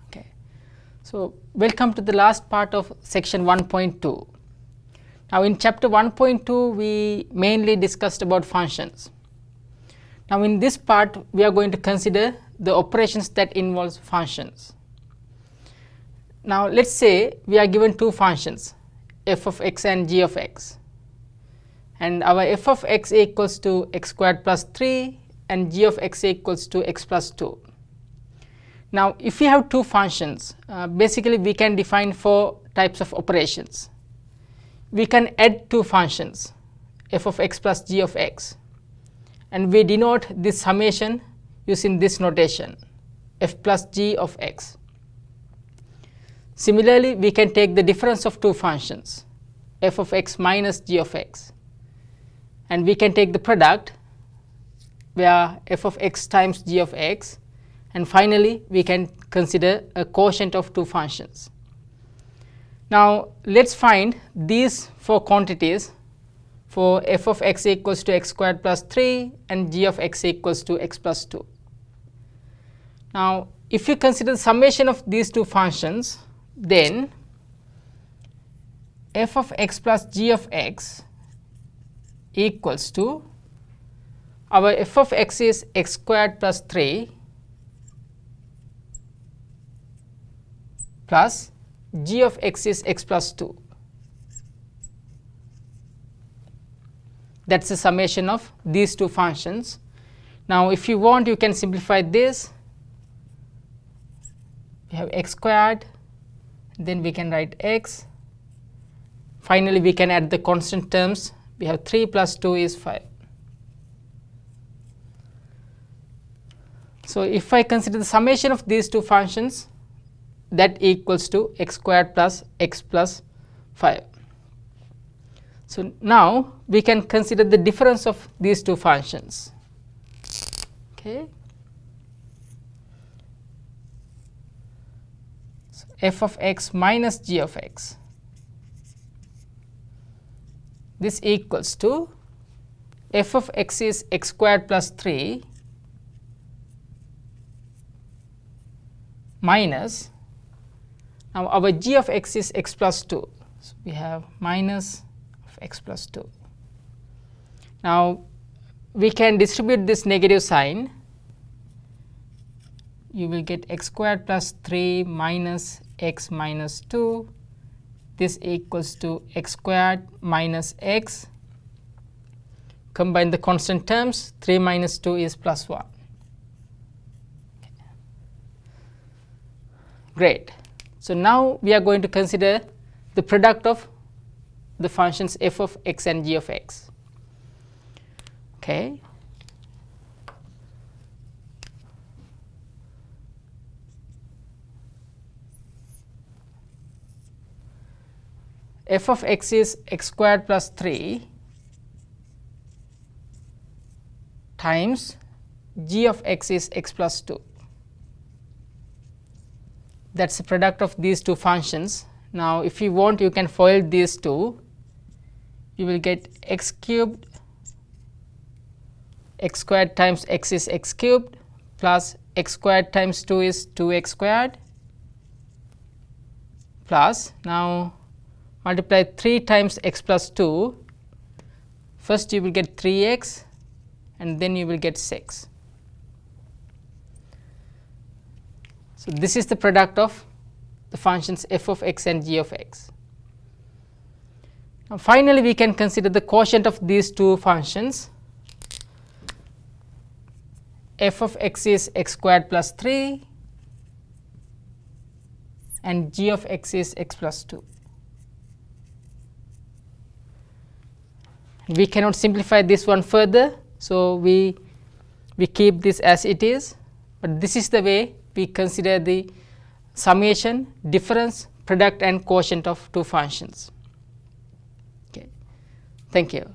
Okay. So, welcome to the last part of section 1.2. Now, in chapter 1.2 we mainly discussed about functions. Now, in this part we are going to consider the operations that involves functions. Now, let us say we are given two functions f of x and g of x, and our f of x equals to x squared plus 3 and g of x equals to x plus 2. Now, if we have two functions, basically we can define four types of operations. We can add two functions f of x plus g of x, and we denote this summation using this notation f plus g of x. Similarly, we can take the difference of two functions f of x minus g of x, and we can take the product where f of x times g of x, and finally we can consider a quotient of two functions. Now, let us find these four quantities for f of x equals to x squared plus 3 and g of x equals to x plus 2. Now, if you consider the summation of these two functions, then f of x plus g of x equals to, our f of x is x squared plus 3 plus g of x is x plus 2. That is the summation of these two functions. Now, if you want, you can simplify this. We have x squared, then we can write x. Finally, we can add the constant terms. We have 3 plus 2 is 5. So, if I consider the summation of these two functions, that equals to x squared plus x plus 5. So, now we can consider the difference of these two functions. Okay. So, f of x minus g of x, this equals to f of x is x squared plus 3 minus, now our g of x is x plus 2. So, we have minus of x plus 2. Now, we can distribute this negative sign. You will get x squared plus 3 minus x minus 2. This equals to x squared minus x. Combine the constant terms, 3 minus 2 is plus 1. Great. So, now we are going to consider the product of the functions f of x and g of x. Okay. F of x is x squared plus 3 times g of x is x plus 2. That is the product of these two functions. Now, if you want, you can FOIL these two. You will get x cubed, x squared times x is x cubed plus x squared times 2 is 2x squared plus, now multiply 3 times x plus 2. First you will get 3x and then you will get 6. So, this is the product of the functions f of x and g of x. Now, finally, we can consider the quotient of these two functions. F of x is x squared plus 3 and g of x is x plus 2. We cannot simplify this one further, so we keep this as it is, but this is the way we consider the summation, difference, product and quotient of two functions. Okay. Thank you.